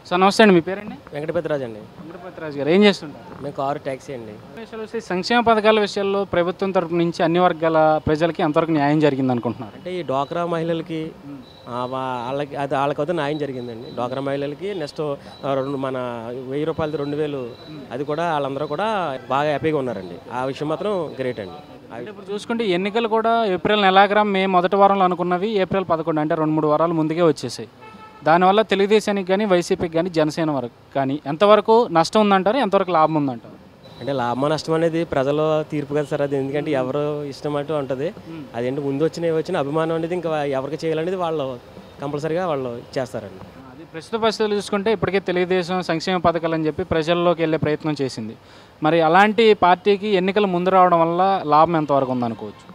Sir నమస్తే అండి. మీ పేరండి? వెంకటపతిరాజు అండి. వెంకటపతిరాజు గారు ఏం చేస్తుంటారు? మేము కారు ట్యాక్సీ అండి. విషయాలు వస్తే సంక్షేమ పథకాల విషయాల్లో ప్రభుత్వం తరపు నుంచి అన్ని వర్గాల ప్రజలకి ఎంతవరకు న్యాయం జరిగింది అనుకుంటున్నారు? అంటే ఈ డ్వాక్రా మహిళలకి వాళ్ళకి వాళ్ళకైతే న్యాయం జరిగిందండి. డ్వాక్రా మహిళలకి నెక్స్ట్ మన 1000 రూపాయలది 2000 అది కూడా వాళ్ళందరూ కూడా బాగా హ్యాపీగా ఉన్నారండి. ఆ విషయం మాత్రం గ్రేట్ అండి. అంటే ఇప్పుడు చూసుకుంటే ఎన్నికలు కూడా ఏప్రిల్ నెలాఖరు మే మొదటి వారంలో అనుకున్నవి ఏప్రిల్ 11 అంటే 2-3 వారాలు ముందుగే వచ్చేసాయి. దానివల్ల తెలుగుదేశానికి కానీ వైసీపీకి కానీ జనసేన వరకు కానీ ఎంతవరకు నష్టం ఉందంటారు, ఎంతవరకు లాభం ఉందంటారు? అంటే లాభం నష్టం అనేది ప్రజల తీర్పు కదా సార్. అది ఎందుకంటే ఎవరు ఇష్టం అంటూ ఉంటుంది. అదేంటి ముందు వచ్చిన అభిమానం అనేది ఇంకా ఎవరికి చేయాలనేది వాళ్ళు కంపల్సరీగా వాళ్ళు చేస్తారండి. అది ప్రస్తుత పరిస్థితులు చూసుకుంటే ఇప్పటికే తెలుగుదేశం సంక్షేమ పథకాలు అని చెప్పి ప్రజల్లోకి వెళ్ళే ప్రయత్నం చేసింది. మరి అలాంటి పార్టీకి ఎన్నికలు ముందు రావడం వల్ల లాభం ఎంతవరకు ఉందనుకోవచ్చు?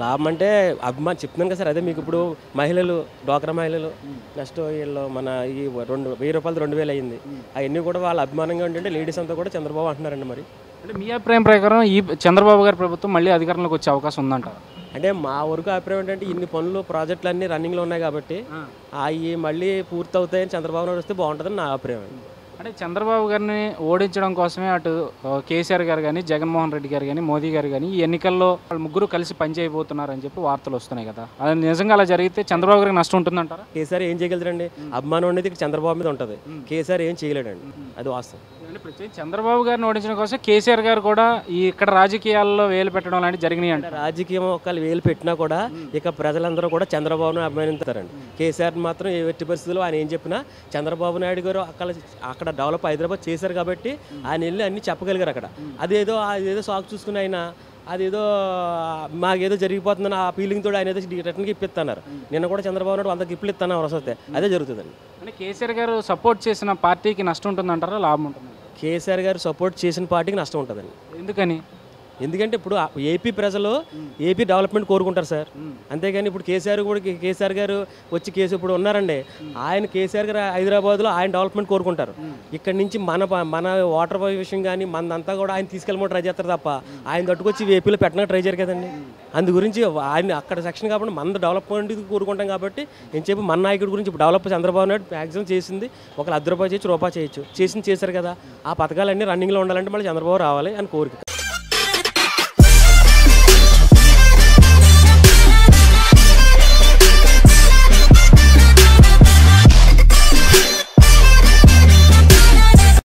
లాభం అంటే అభిమానం చెప్తున్నాను కదా సార్. అదే మీకు ఇప్పుడు మహిళలు, డ్వాక్రా మహిళలు నెక్స్ట్ వీళ్ళు మన ఈ 1000 రూపాయలు 2000 అయింది. అవన్నీ కూడా వాళ్ళ అభిమానంగా ఉంటుంటే లేడీస్ అంతా కూడా చంద్రబాబు అంటున్నారండి. మరి అంటే మీ అభిప్రాయం ప్రకారం ఈ చంద్రబాబు గారి ప్రభుత్వం మళ్ళీ అధికారంలోకి వచ్చే అవకాశం ఉందంటారు? అంటే మా వరకు అభిప్రాయం ఏంటంటే ఇన్ని పనులు ప్రాజెక్టులు అన్నీ రన్నింగ్లో ఉన్నాయి కాబట్టి అవి మళ్ళీ పూర్తి అవుతాయని చంద్రబాబు నాయుడు వస్తే బాగుంటుందని నా అభిప్రాయం. అంటే చంద్రబాబు గారిని ఓడించడం కోసమే అటు కేసీఆర్ గారు కానీ, జగన్మోహన్ రెడ్డి గారు కానీ, మోదీ గారు కానీ ఈ ఎన్నికల్లో వాళ్ళు ముగ్గురు కలిసి పనిచేయబోతున్నారని చెప్పి వార్తలు వస్తున్నాయి కదా. అది నిజంగా అలా జరిగితే చంద్రబాబు గారికి నష్టం ఉంటుందంటారా? కేసీఆర్ ఏం చేయగలుగుతారండి? అభిమానం అనేది చంద్రబాబు మీద ఉంటుంది. కేసీఆర్ ఏం చేయలేడండి. అది వాస్తవం. అంటే చంద్రబాబు గారిని ఓడించడం కోసం కేసీఆర్ గారు కూడా ఇక్కడ రాజకీయాల్లో వేలు పెట్టడం లాంటివి జరిగినాయి అంటే రాజకీయం ఒకళ్ళు వేలు పెట్టినా కూడా ఇక ప్రజలందరూ కూడా చంద్రబాబును అభిమానిస్తారండి. కేసీఆర్ మాత్రం ఏ ఎట్టి పరిస్థితుల్లో ఆయన ఏం చెప్పినా చంద్రబాబు నాయుడు గారు అక్కడ డెవలప్ హైదరాబాద్ చేశారు కాబట్టి ఆయన వెళ్ళి అన్నీ చెప్పగలిగారు అక్కడ. అదేదో సాకు చూసుకుని ఆయన అదేదో మాకేదో జరిగిపోతుందని ఆ ఫీలింగ్ తోడు ఆయన ఏదో రిటర్న్కి ఇప్పిస్తున్నారు. నిన్న కూడా చంద్రబాబు నాయుడు 100 గిఫ్ట్లు ఇస్తాను వస్తే అదే జరుగుతుందండి. అంటే కేసీఆర్ గారు సపోర్ట్ చేసిన పార్టీకి నష్టం ఉంటుందంటారా, లాభం ఉంటుంది? కేసీఆర్ గారు సపోర్ట్ చేసిన పార్టీకి నష్టం ఉంటుందండి. ఎందుకని? ఎందుకంటే ఇప్పుడు ఏపీ ప్రజలు ఏపీ డెవలప్మెంట్ కోరుకుంటారు సార్. అంతేగాని ఇప్పుడు కేసీఆర్ గారు వచ్చి ఇప్పుడు ఉన్నారండి. ఆయన కేసీఆర్ గారు హైదరాబాద్లో ఆయన డెవలప్మెంట్ కోరుకుంటారు. ఇక్కడ నుంచి మన వాటర్ విషయం కానీ మనదంతా కూడా ఆయన తీసుకెళ్ళమని ట్రై చేస్తారు తప్ప ఆయన తట్టుకొచ్చి ఏపీలో పెట్టడానికి ట్రై చేయరు కదండి. అందు గురించి ఆయన అక్కడ సెక్షన్ కాబట్టి మన డెవలప్మెంట్ కోరుకుంటాం కాబట్టి నేను చెప్పి మన నాయకుడి గురించి ఇప్పుడు డెవలప్ చంద్రబాబు నాయుడు మ్యాక్సిమం చేసింది ఒక ₹10 చేయొచ్చు, రూపాయి చేయొచ్చు, చేశారు కదా. ఆ పథకాలన్నీ రన్నింగ్లో ఉండాలంటే మళ్ళీ చంద్రబాబు రావాలి అని కోరిక.